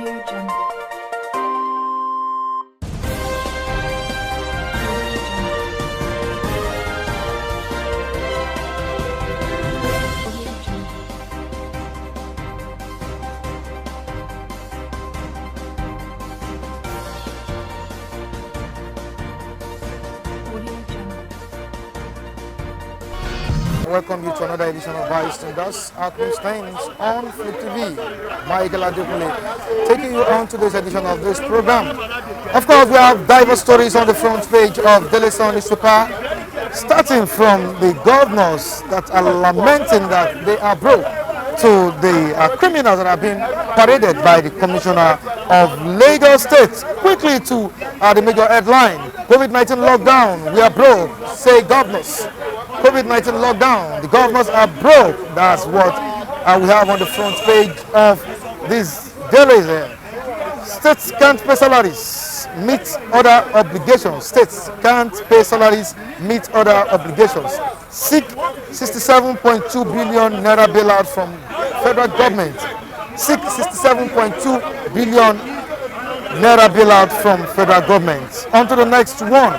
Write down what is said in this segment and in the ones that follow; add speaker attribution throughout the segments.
Speaker 1: Audio Jungle.
Speaker 2: Welcome you to another edition of Vice and Thus at Things on Flip TV. Michael Adekule taking you on to this edition of this program. Of course, we have diverse stories on the front page of Daily Sun newspaper, starting from the governors that are lamenting that they are broke to the criminals that have been paraded by the Commissioner of Lagos State. Quickly to the major headline: COVID-19 lockdown, we are broke, say governors. COVID-19 lockdown, the governors are broke. That's what we have on the front page of this daily. States can't pay salaries, meet other obligations. States can't pay salaries, meet other obligations. Seek 67.2 billion naira bailout from federal government. Seek 67.2 billion naira bailout from federal government. On to the next one.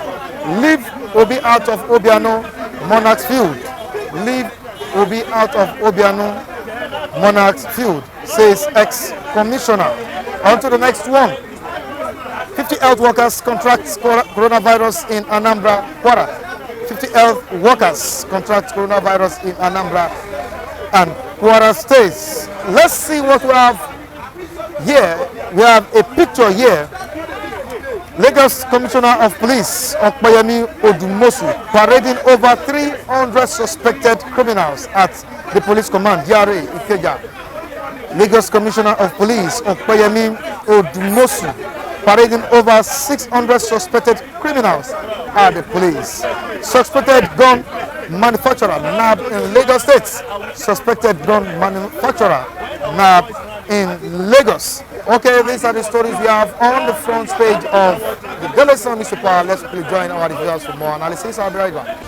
Speaker 2: Leave will be out of Obiano Monarch's Field. Leave will be out of Obiano Monarch's Field, says ex-commissioner. On to the next one. 50 health workers contract coronavirus in Anambra, Kwara. 50 health workers contract coronavirus in Anambra and Kwara states. Let's see what we have here. We have a picture here. Lagos Commissioner of Police Okpayemi Odumosu parading over 300 suspected criminals at the police command, DRA Ikeja. Lagos Commissioner of Police Okpayemi Odumosu parading over 600 suspected criminals at the police. Suspected gun manufacturer nabbed in Lagos State. Suspected gun manufacturer nabbed in Lagos. Okay, these are the stories we have on the front page of the Daily Sun newspaper. Let's quickly join our reviewers for more analysis. I'll be right back.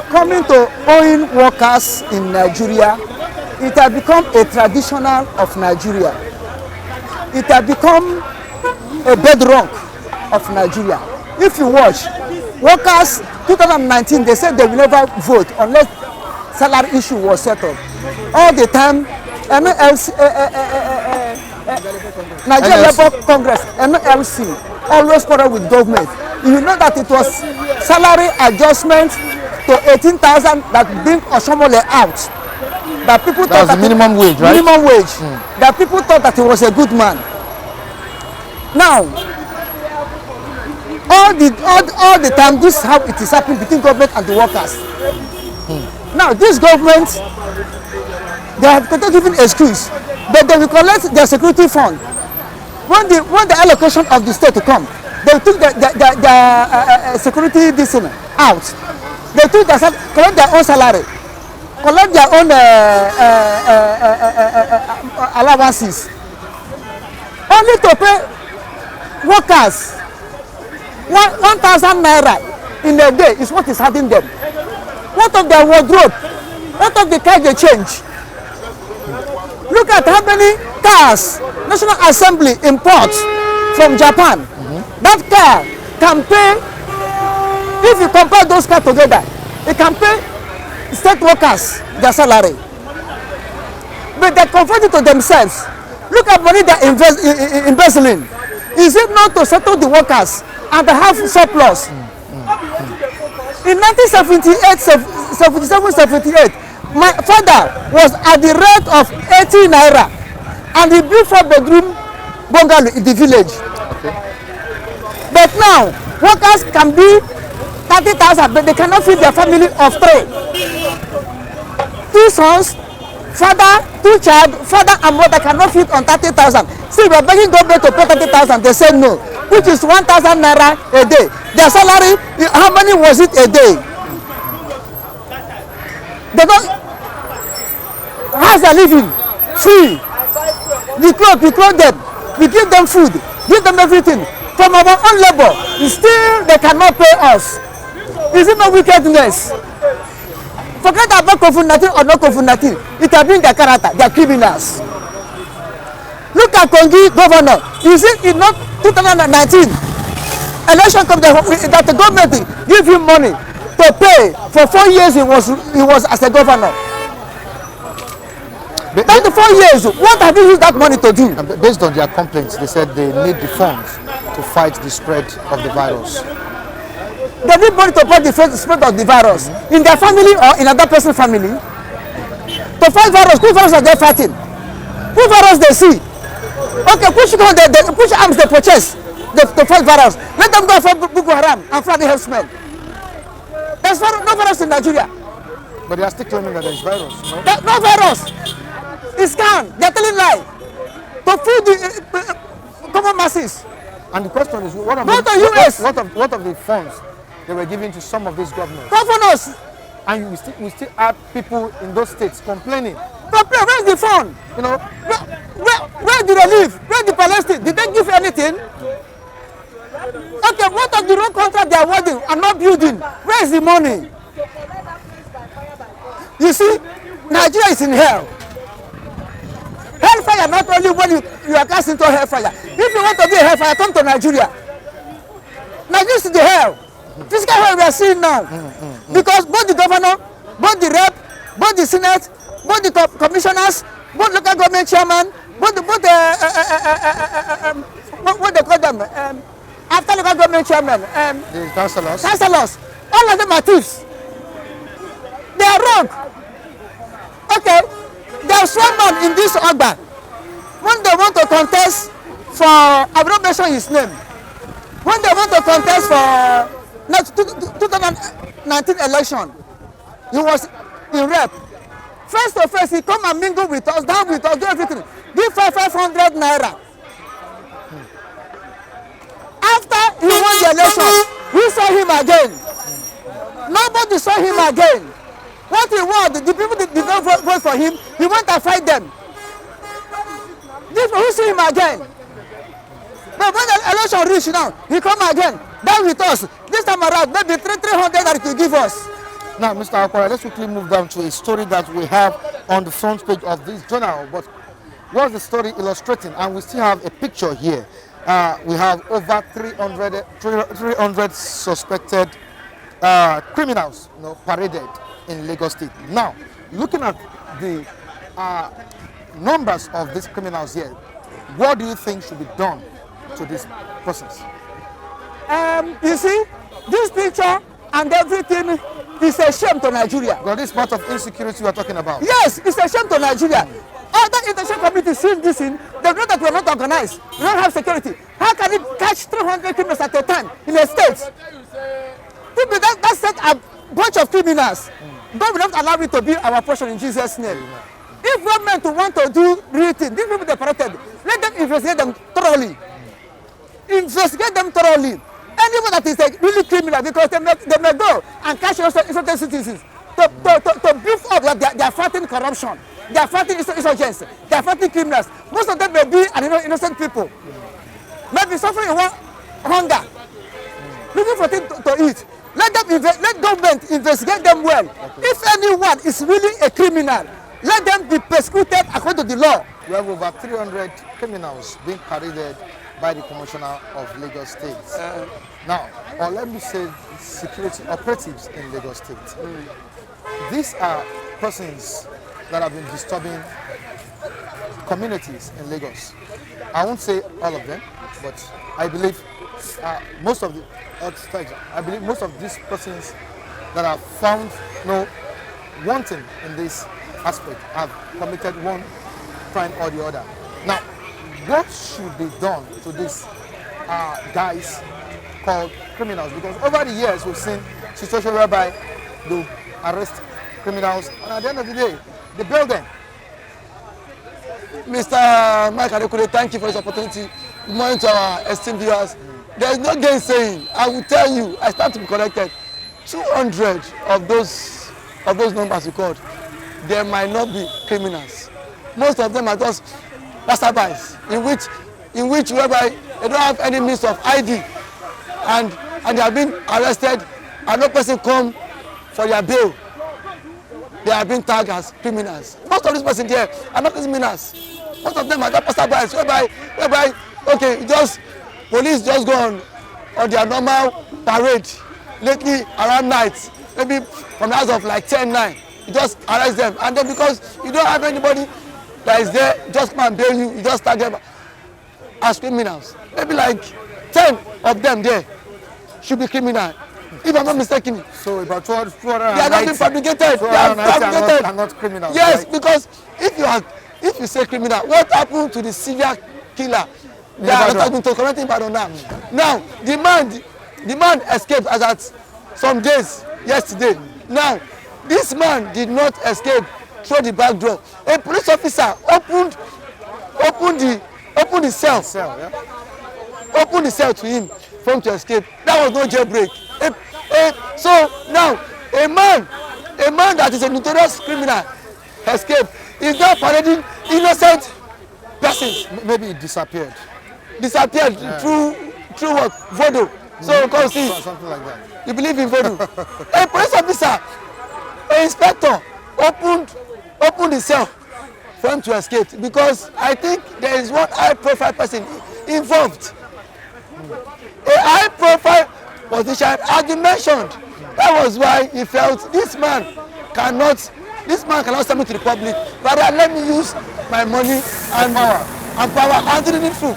Speaker 3: Coming to owing workers in Nigeria, it has become a traditional of Nigeria. It has become a bedrock of Nigeria. If you watch, workers 2019, they said they will never vote unless salary issue was settled. All the time, Nigeria Labour Congress, NLC, always quarrel with government. You know that it was salary adjustment to 18,000 that bring Oshomole out. That people thought that
Speaker 2: minimum wage, right?
Speaker 3: Minimum wage. That people thought that he was a good man. Now, all the time, this is how it is happening between government and the workers. Now, this government, they have not given excuse, but they will collect their security fund. When the allocation of the state to come, they took the security this out. They took collect their own salary, collect their own allowances, only to pay workers 1,000 naira in a day is what is hurting them. What of their wardrobe? What of the car they change? Look at how many cars National Assembly imports from Japan. That car can pay, if you compare those cars together, it can pay state workers their salary. But they convert it to themselves. Look at money they're embezzling. Is it not to settle the workers and they have surplus? In 1978, 77-78, my father was at the rate of 80 naira and he built 4-bedroom bungalow in the village. Okay. But now, workers can be 30,000, but they cannot feed their family of 3. 2 sons, father, 2 child, father and mother cannot feed on 30,000. See, we are begging government to pay 30,000. They say no, which is 1,000 naira a day. Their salary, how many was it a day? They don't. How's their living? Free. We clothe them. We give them food. Give them everything. From our own labor, still they cannot pay us. Is it no wickedness? Forget about COVID-19 or not COVID-19. It has been their character. They are criminals. Look at Kongi governor. You see, in 2019, election come that the government give him money to pay for 4 years. He was as a governor. 24 years. What have you used that money to do?
Speaker 2: Based on their complaints, they said they need the funds to fight the spread of the virus.
Speaker 3: They need money to fight the spread of the virus in their family or in another person's family. To fight virus, who virus are they fighting? Who virus they see? Okay, push arms they purchase to fight virus. Let them go for Boko Haram and fly the herdsmen. There's no virus in Nigeria.
Speaker 2: But they are still claiming that there's virus. No?
Speaker 3: There's no virus. It's scam. They're telling lies to feed the common masses.
Speaker 2: And the question is, what of the funds they were giving to some of these governors?
Speaker 3: Governors.
Speaker 2: And we still have people in those states complaining.
Speaker 3: Where's the fund?
Speaker 2: You know,
Speaker 3: where do they live? Where the Palestine? Did they give anything? Okay, what of the road contract they are awarding and not building? Where is the money? You see, Nigeria is in hell. Hellfire not only when you are cast into hellfire. If you want to be a hellfire, come to Nigeria. Nigeria is the hell. This is what we are seeing now. Because both the governor, both the rep, both the senate, both the commissioners, both local government chairman, what they call them, after local government chairman,
Speaker 2: the
Speaker 3: councillors, all of them are thieves. They are rogue. Okay, there's one man in this Ogba. When they want to contest for, I will not mention his name. When they want to contest for 2019 election, he was in rep. Face to face, he come and mingle with us, down with us, do everything. Give 500 naira. After he won the election, we saw him again. Nobody saw him again. What he wanted, the people did not vote for him, he went and fight them. We see him again. But when the election reached now, he come again, down with us. This time around, maybe 300 that he could give us.
Speaker 2: Now, Mr. Akwara, let's quickly move down to a story that we have on the front page of this journal. But what's the story illustrating? And we still have a picture here. We have over 300 suspected criminals, paraded in Lagos State. Now, looking at the numbers of these criminals here, what do you think should be done to this process?
Speaker 3: You see, this picture and everything is a shame to Nigeria.
Speaker 2: Well, this part of insecurity we are talking about.
Speaker 3: Yes, it's a shame to Nigeria. Other international communities seeing this in, they know that we are not organized. We don't have security. How can it catch 300 criminals at a time in a state? People that set a bunch of criminals. God will not allow it to be our portion in Jesus' name. If government want to do real things, these people they protected, let them investigate them thoroughly. Investigate them thoroughly. Anyone that is really criminal, because they may go and catch innocent citizens to beef up that they are fighting corruption, they are fighting insurgents, they are fighting criminals. Most of them may be innocent people. Maybe suffering hunger, looking for things to eat. Let government investigate them well. If anyone is really a criminal, let them be persecuted according to the law.
Speaker 2: We have over 300 criminals being paraded by the Commissioner of Lagos State. Now, or let me say security operatives in Lagos State. These are persons that have been disturbing communities in Lagos. I won't say all of them, but I believe most of these persons that are found wanting in this aspect have committed one crime or the other. Now, what should be done to these guys called criminals? Because over the years we've seen situations whereby they arrest criminals and at the end of the day they bail them.
Speaker 3: Mr. Mike Adekule, thank you for this opportunity. Good morning to our esteemed viewers. There is no gainsaying. I will tell you, I start to be collected. 200 of those numbers you called, there might not be criminals. Most of them are just passerbys, in which whereby they don't have any means of ID, and they have been arrested, and no person come for their bail. they are being tagged as criminals. Most of these persons there are not criminals. Most of them are just passerbys whereby okay, just police just go on their normal parade lately around night, maybe from the hours of like 10-9, you just arrest them, and then because you don't have anybody that is there, just come and bail you, you just tag them as criminals. Maybe like 10 of them there should be criminal, if I'm not mistaken.
Speaker 2: So about 290,
Speaker 3: they are not being fabricated. They are fabricated.
Speaker 2: Are not criminals.
Speaker 3: Yes,
Speaker 2: right?
Speaker 3: because if you say criminal, what happened to the serial killer that has been documented in Ibadan now? Now the man escaped as at some days yesterday. Now this man did not escape through the back door. A police officer opened the cell. Opened the cell to him for him to escape. That was no jailbreak. So now a man that is a notorious criminal escaped. Is now parading innocent persons.
Speaker 2: Maybe it disappeared.
Speaker 3: Through what? Voodoo. So come see.
Speaker 2: Something like that.
Speaker 3: You believe in voodoo? A police officer, an inspector opened the cell for him to escape, because I think there is one high-profile person involved. A high-profile politician has been mentioned. That was why he felt this man cannot send me to the public. Rather, let me use my money and power and do the needful.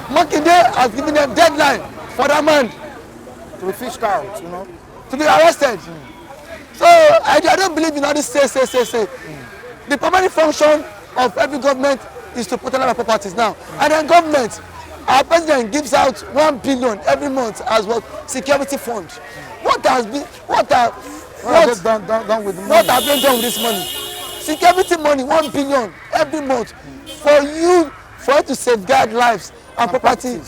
Speaker 3: Makinde has given them deadline for that man
Speaker 2: to be fished out,
Speaker 3: to be arrested. So I don't believe in all this say. The primary function of every government is to protect our properties now. And then government, our president gives out 1 billion every month as what security fund. What have they done with this money? Security money, 1 billion every month for you to safeguard lives and property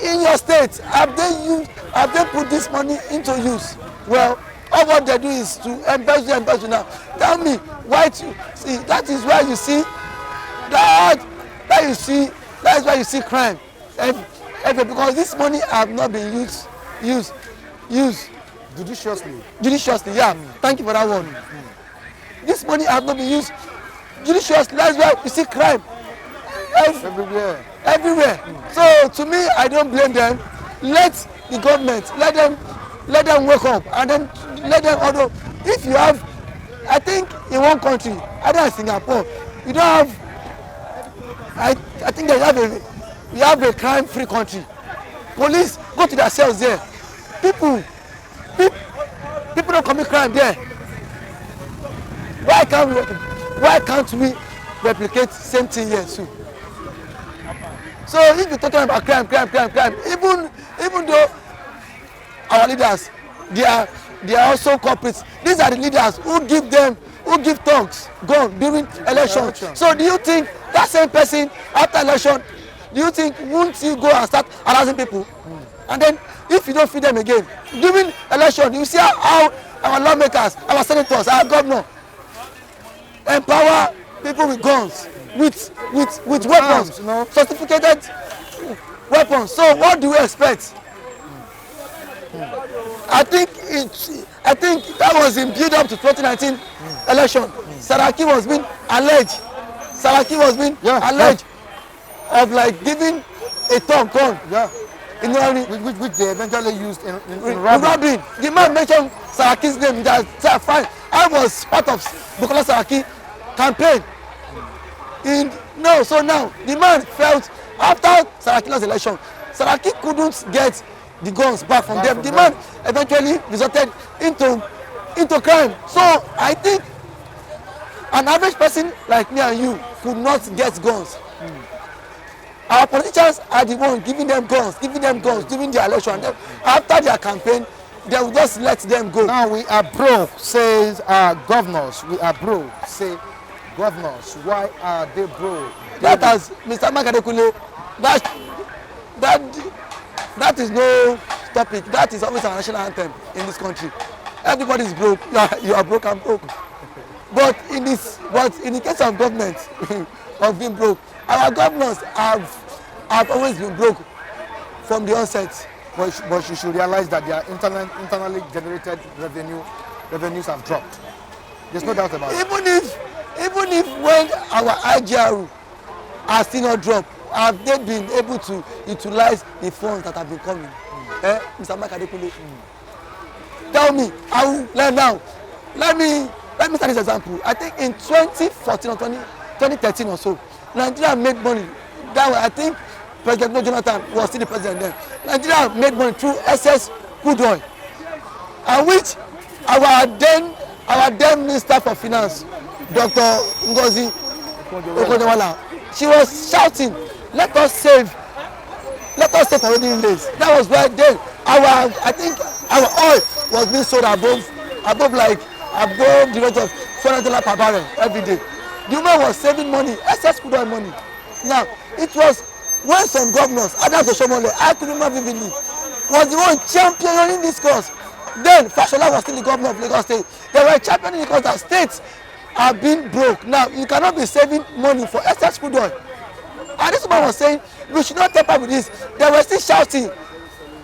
Speaker 3: in your state. Have they put this money into use? Well, all what they do is to embezzle now. Tell me why see, that is why you see that is why you see crime because this money have not been used judiciously. Thank you for that one. This money have not been used judiciously. That's why you see crime everywhere. So to me, I don't blame them. Let the government let them wake up, and then let them order. If you have, I think in one country, either in Singapore, you don't have. I think you have a crime-free country. Police go to their cells there. People don't commit crime there. Why can't we replicate same thing here too? So if you're talking about crime, even though our leaders, they are also culprits. These are the leaders who give thugs gun during election. So do you think that same person after election, won't you go and start harassing people? And then if you don't feed them again during election, you see how our lawmakers, our senators, our governor empower people with guns, with weapons, certificated weapons. So what do we expect? I think that was in build up to 2019 election. Saraki was being alleged. Of like giving a thug gun.
Speaker 2: Which they eventually used in
Speaker 3: robbing. The man mentioned Saraki's name. That's fine. I was part of Bukola Saraki campaign. So now the man felt after Saraki lost election, Saraki couldn't get the guns back from them. The man eventually resorted into crime. So I think an average person like me and you could not get guns. Our politicians are the ones giving them guns during the election. After their campaign, they will just let them go.
Speaker 2: Now we are broke, says our governors. We are broke, say governors. Why are they broke?
Speaker 3: That has Mr. Makadekule, that is no topic. That is always our national anthem in this country. Everybody is broke. You are broke, I'm broke. But in the case of government of being broke, our governors have always been broke from the onset.
Speaker 2: But you should realize that their internally generated revenues have dropped. There's no doubt about it.
Speaker 1: Even if when our IGR are still not dropped, have they been able to utilize the funds that have been coming? Mr. Mike Adekunle, tell me, let me start this example. I think in 2014 or 2013 or so, Nigeria made money. That way, I think President Jonathan was still the president then. Nigeria made money through excess crude oil, and which our then Minister for Finance, Dr. Ngozi Okonjo-Iweala, she was shouting, let us save for rainy days. That was why then I think our oil was being sold above the rate of $400 per barrel every day. The woman was saving money, excess crude oil money. Now, it was when some governors, Adams Oshiomhole, I could remember vividly, was the one championing this cause. Then Fashola was still the governor of Lagos State. They were championing the cause that states are being broke. Now, you cannot be saving money for excess crude oil. And this woman was saying, we should not tamper with this. They were still shouting,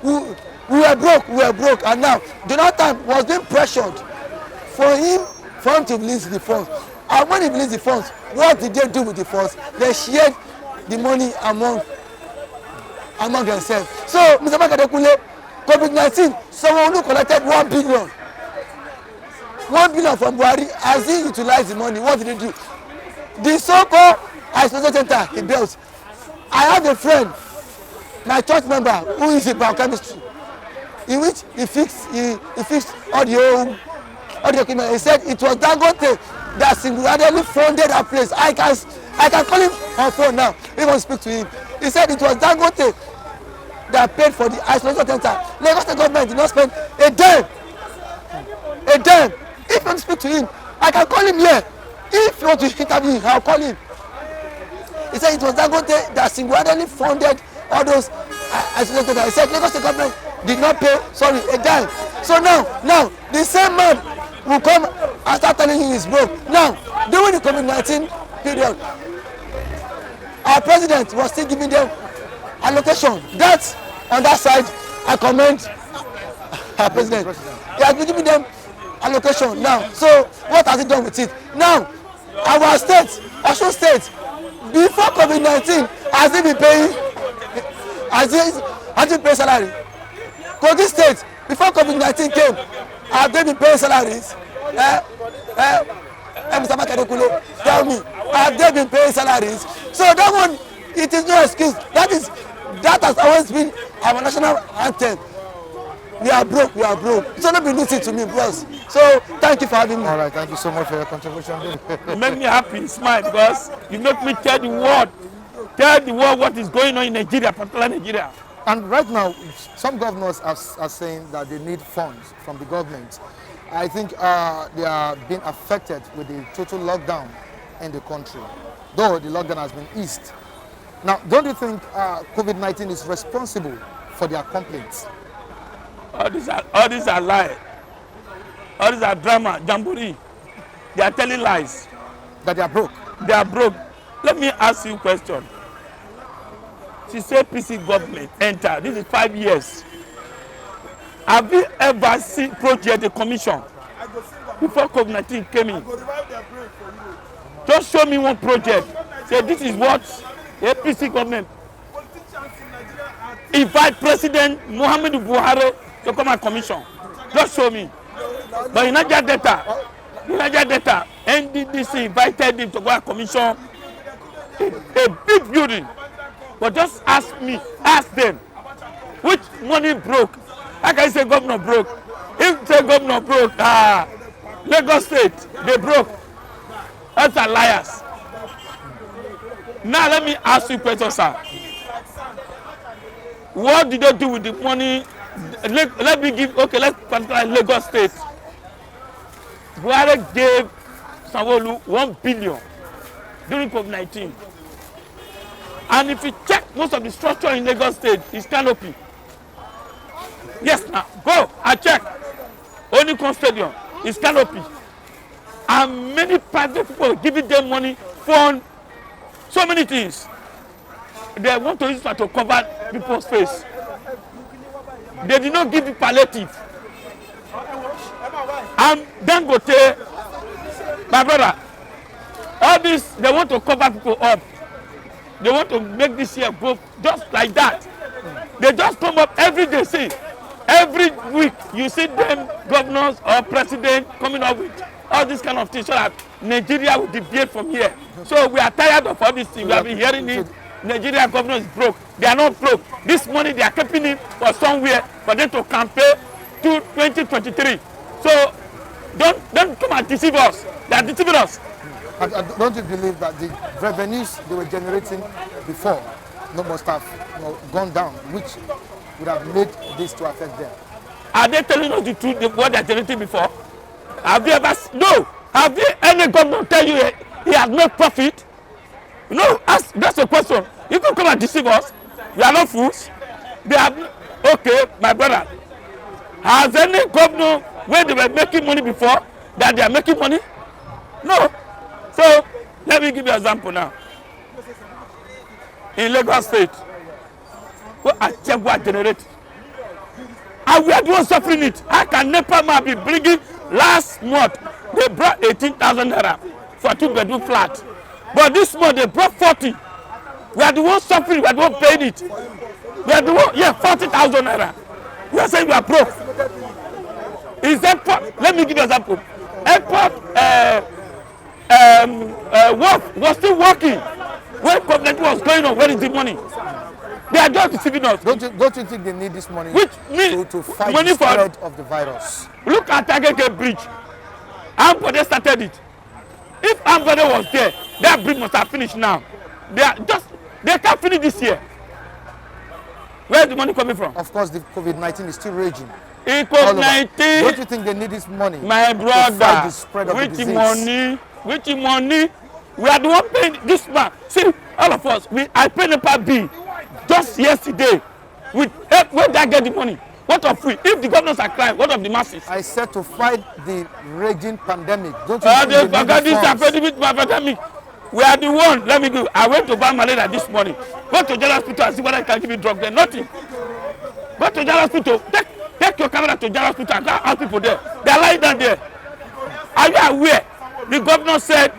Speaker 1: we were broke. And now, Jonathan was being pressured for him to release the funds. And when he released the funds, what did they do with the funds? They shared the money among themselves. So, Mr. Mike Adekunle, COVID-19, someone who collected 1 billion. 1 billion from Buhari, as he utilized the money, what did he do? The so-called isolation center he built. I have a friend, my church member, who is in biochemistry, in which he fixed all the equipment. He said it was Dangote that single-handedly funded that place. I can call him on phone now. We want to speak to him. He said it was Dangote that paid for the isolation center. Lagos State government did not spend a dime. If you want to speak to him, I can call him here. If you want to interview him, I'll call him. He said it was Dangote that single-handedly funded all those isolation centers. He said Lagos State government did not pay, a dime. So now, the same man will come and start telling you he's broke. Now, during the COVID-19 period, our president was still giving them allocation. That, on that side, I commend our president. He has been giving them allocation now. So, what has he done with it? Now, our state, Osun State, before COVID-19, has he been paying? Has he paid salary? Kogi State, before COVID-19 came, have they been paying salaries? Mr. Mike Adekunle, tell me, have they been paying salaries? So that one, it is no excuse. That has always been our national anthem. We are broke. So don't be listening to me, bros. So thank you for having me.
Speaker 2: All right, thank you so much for your contribution.
Speaker 4: You make me happy, smile, because you make me tell the world what is going on in Nigeria, particularly Nigeria.
Speaker 2: And right now, some governors are saying that they need funds from the government. I think they are being affected with the total lockdown in the country, though the lockdown has been eased. Now, don't you think COVID-19 is responsible for their complaints?
Speaker 4: All these are lies. All these are drama, jamboree. They are telling lies.
Speaker 2: That they are broke?
Speaker 4: They are broke. Let me ask you a question. She said PC government enter. This is 5 years. Have you ever seen project the commission before COVID-19 came in? Just show me one project. Say this is what APC government invite President Muhammadu Buhari to come and commission. Just show me. But in Niger Delta, NDDC invited him to go and commission a big building. But just ask them, which money broke? How can you say governor broke? If say governor broke, Lagos State, they broke. That's a liars. Now let me ask you a question, sir. What did they do with the money? Let's particularly Lagos State. Buhari gave Sanwo-Olu 1 billion during COVID-19. And if you check most of the structure in Lagos State, is canopy. Yes, now go and check. Onikon Stadium is canopy. And many private people giving them money for so many things. They want to use that to cover people's face. They did not give you palliative. And Dangote My brother, all this, they want to cover people up. They want to make this year go just like that. They just come up every day, see. Every week, you see them governors or president coming up with all this kind of things so that Nigeria will deviate from here. So we are tired of all these things. We have been hearing it. Nigeria governor is broke. They are not broke. This money, they are keeping it for somewhere for them to campaign to 2023. So don't come and deceive us. They are deceiving us.
Speaker 2: And don't you believe that the revenues they were generating before must have gone down, which would have made this to affect them?
Speaker 4: Are they telling us the truth, what they are generating before? Have you ever? No. Have you any governor tell you he has made profit? No. That's a question. You can come and deceive us. We are not fools. They have. Okay, my brother. Has any governor, when they were making money before, that they are making money? No. So let me give you an example now. In Lagos State, what generate? And we are the ones suffering it. How can NEPA man be bringing? Last month they brought 18,000 naira for 2-bedroom flat, but this month they brought 40. We are the ones suffering. We are the ones paying it. We are the ones, 40,000 naira. We are saying we are broke. Is airport? Let me give you an example. Airport work was still working when COVID-19 was going on. Where is the money? They are just deceiving us.
Speaker 2: Don't you think they need this money to fight
Speaker 4: money
Speaker 2: the spread of the virus?
Speaker 4: Look at Agege Bridge. Ambode started it. If Ambode was there, that bridge must have finished now. They can't finish this year. Where is the money coming from?
Speaker 2: Of course, the COVID-19 is still raging.
Speaker 4: In COVID-19,
Speaker 2: don't you think they need this money?
Speaker 4: My brother,
Speaker 2: to fight the spread of the disease?
Speaker 4: Which money? We are the one paying this man. See, all of us, I paid NEPA bill just yesterday. Where did I get the money? What of we? If the governors are crying, what of the masses?
Speaker 2: I said to fight the raging pandemic. Don't you think they need the
Speaker 4: pandemic? We are the one. Let me go. I went to buy malaria this morning. Go to General Hospital and see whether I can give you drug there. Nothing. Go to General Hospital. Take your camera to General Hospital and go ask people there. They are lying down there. Are you aware? The governor said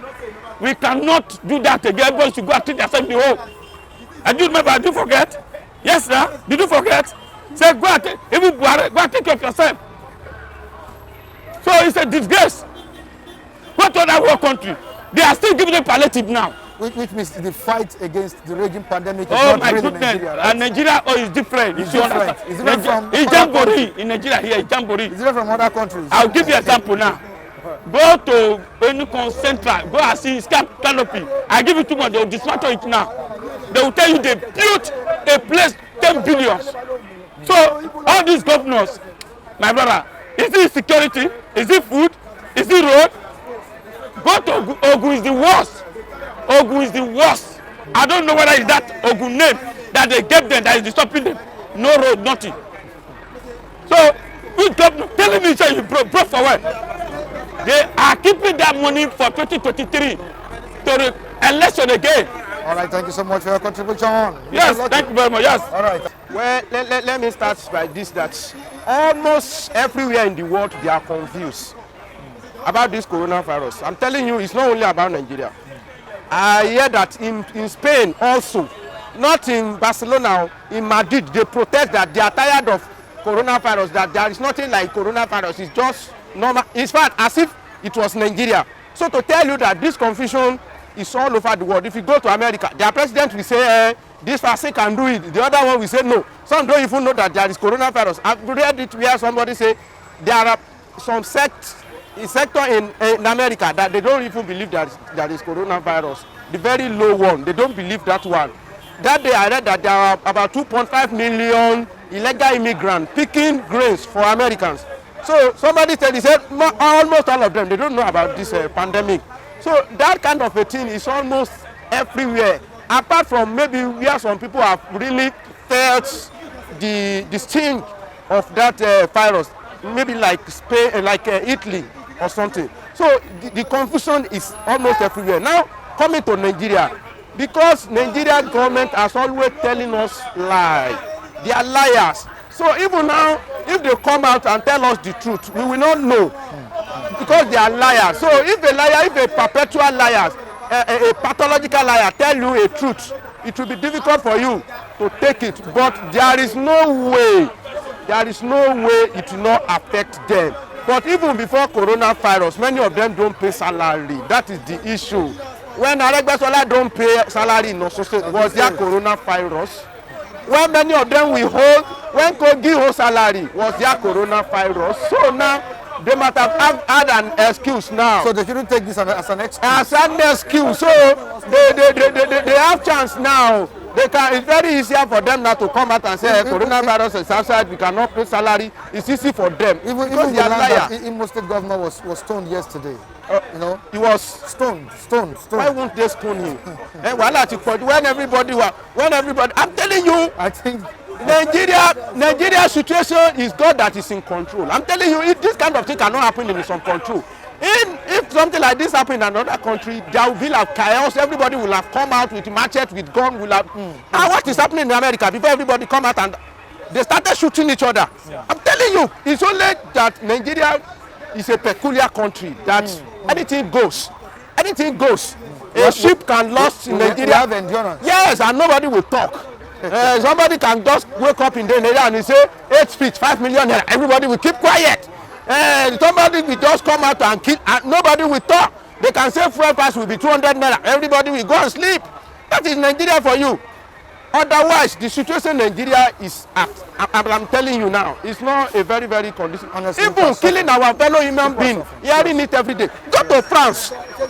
Speaker 4: we cannot do that again. Everybody should go and treat themselves in the home. And you remember? Did you forget? Yes, sir. Did you forget? Say go and take care of yourself. So it's a disgrace. Go to another world country. They are still giving them palliative now.
Speaker 2: Which means the fight against the raging pandemic is
Speaker 4: not
Speaker 2: my
Speaker 4: really
Speaker 2: goodness.
Speaker 4: Nigeria, right? And Nigeria is different.
Speaker 2: It's different. It's different from
Speaker 4: it's Jamboree in Nigeria here. It's Jamboree.
Speaker 2: It's different from other countries.
Speaker 4: I'll give you an example now. Go to Enugu Central. Go and see Scarp Canopy. I give you too much. They will dismantle it now. They will tell you they built a place 10 billion. So all these governors, my brother, is it security? Is it food? Is it road? Go to Ogun is the worst. Ogun is the worst. I don't know whether it's that Ogun name that they gave them that is stopping them. No road, nothing. So, which governor telling me say you broke for what? They are keeping that money for 2023 to election again.
Speaker 2: All right, thank you so much for your contribution.
Speaker 4: Yes, thank you very much. Yes.
Speaker 2: All right.
Speaker 5: Well, let me start by this, that almost everywhere in the world they are confused about this coronavirus. I'm telling you, it's not only about Nigeria. I hear that in Spain also, not in Barcelona, in Madrid, they protest that they are tired of coronavirus, that there is nothing like coronavirus, it's just normal. In fact, as if it was Nigeria. So to tell you that this confusion is all over the world. If you go to America, their president will say, this vaccine can do it. The other one will say no. Some don't even know that there is coronavirus. I've read it where somebody say there are some sector in America that they don't even believe that there is coronavirus. The very low one, they don't believe that one. That day I read that there are about 2.5 million illegal immigrants picking grains for Americans. So somebody said, he said almost all of them, they don't know about this pandemic. So that kind of a thing is almost everywhere. Apart from maybe where some people have really felt the sting of that virus, maybe like Spain, like Italy or something. So the confusion is almost everywhere. Now coming to Nigeria, because Nigeria government has always telling us lie. They are liars. So even now if they come out and tell us the truth, we will not know, because they are liars. So if a perpetual liar, a pathological liar tell you a truth, it will be difficult for you to take it. But there is no way it will not affect them. But even before coronavirus, many of them don't pay salary. That is the issue. When Aregbesola don't pay salary in Osun State, was there coronavirus? When many of them will hold, when Kogi hold salary, was there coronavirus? So now they must have had an excuse now.
Speaker 2: So they shouldn't take this as an excuse.
Speaker 5: As an excuse. So they have chance now. They can. It's very easier for them now to come out and say coronavirus is outside. We cannot pay salary. It's easy for them.
Speaker 2: Even the land that Imo State governor was stoned yesterday. You know,
Speaker 5: he was
Speaker 2: stoned.
Speaker 5: Why won't they stone him? When everybody, I'm telling you,
Speaker 2: I think
Speaker 5: Nigeria situation is God that is in control. I'm telling you, if this kind of thing cannot happen in some control, if something like this happen in another country, there will be like chaos. Everybody will have come out with machete, with gun. Will have. And what is happening in America? Before everybody come out and they started shooting each other. Yeah. I'm telling you, it's only that Nigeria is a peculiar country that anything goes. A ship can lost in Nigeria.
Speaker 2: We have endurance.
Speaker 5: Yes, and nobody will talk. Somebody can just wake up in the area and say 8 feet, 5 million. Everybody will keep quiet. Somebody will just come out and kill, and nobody will talk. They can say fuel price will be 200 naira. Everybody will go and sleep. That is Nigeria for you. Otherwise, the situation in Nigeria is, I'm telling you now, it's not a very, very conducive. Even killing our fellow human being, hearing it every day. Go to France.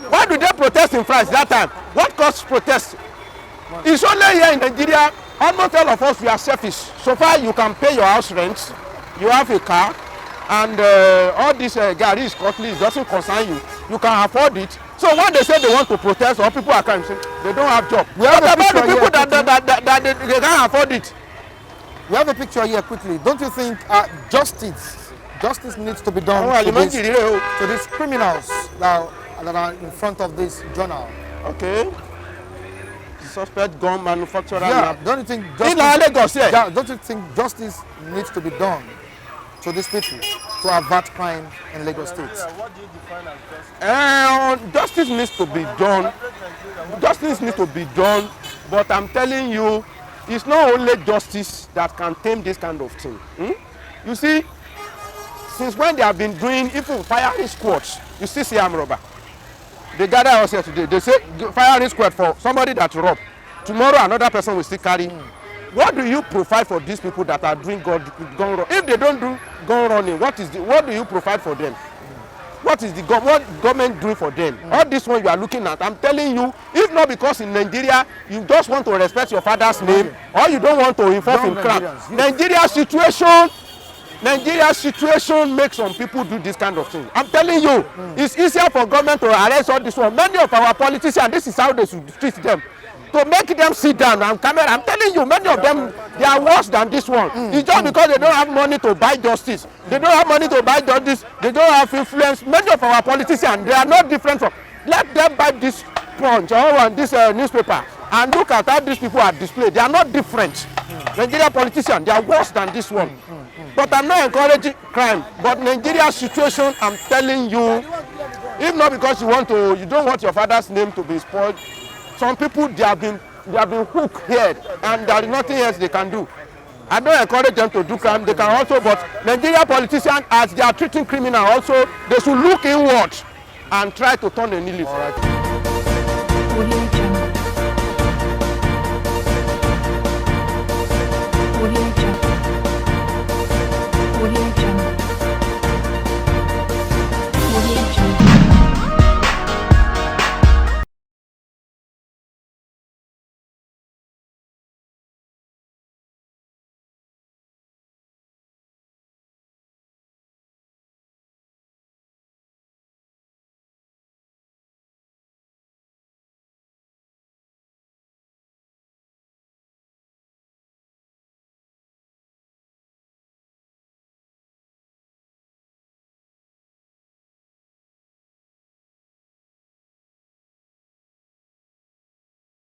Speaker 5: Why do they protest in France that time? What caused protest? It's only here in Nigeria. Almost all of us, we are selfish. So far, you can pay your house rent, you have a car, and all this Gary is costly, it doesn't concern you. You can afford it. So when they say they want to protest, or people are coming, they don't have job. What about the people that they can't afford it?
Speaker 2: We have a picture here quickly. Don't you think justice needs to be done to these criminals that are in front of this journal?
Speaker 5: Okay. Suspect gun manufacturer.
Speaker 2: Yeah, don't you think justice needs to be done to these people to avert crime in Lagos State?
Speaker 5: What do you define as justice? Justice needs to be done. Justice needs to be done, but I'm telling you, it's not only justice that can tame this kind of thing. You see, since when they have been doing even firing squads, you still see armed robber. They gather us here today. They say firing squad for somebody that robbed. Tomorrow another person will still carry. What do you provide for these people that are doing gun running? If they don't do gun running, what do you provide for them? What is what government doing for them? All this one you are looking at, I'm telling you, if not because in Nigeria you just want to respect your father's name, or you don't want to involve in crime. Nigeria situation makes some people do this kind of thing. I'm telling you, it's easier for government to arrest all this one. Many of our politicians, this is how they should treat them. To make them sit down and camera. I'm telling you, many of them, they are worse than this one. It's just because they don't have money to buy justice. They don't have money to buy justice. They don't have influence. Many of our politicians, they are not different from. Let them buy this Punch or this newspaper and look at how these people are displayed. They are not different. Nigeria politicians, they are worse than this one. But I'm not encouraging crime. But Nigeria's situation, I'm telling you, if not because you don't want your father's name to be spoiled, some people they have been hooked here, and there is nothing else they can do. I don't encourage them to do crime. They can also, but Nigeria politicians, as they are treating criminals, also they should look inward and try to turn a new leaf.
Speaker 6: Audio Jungle.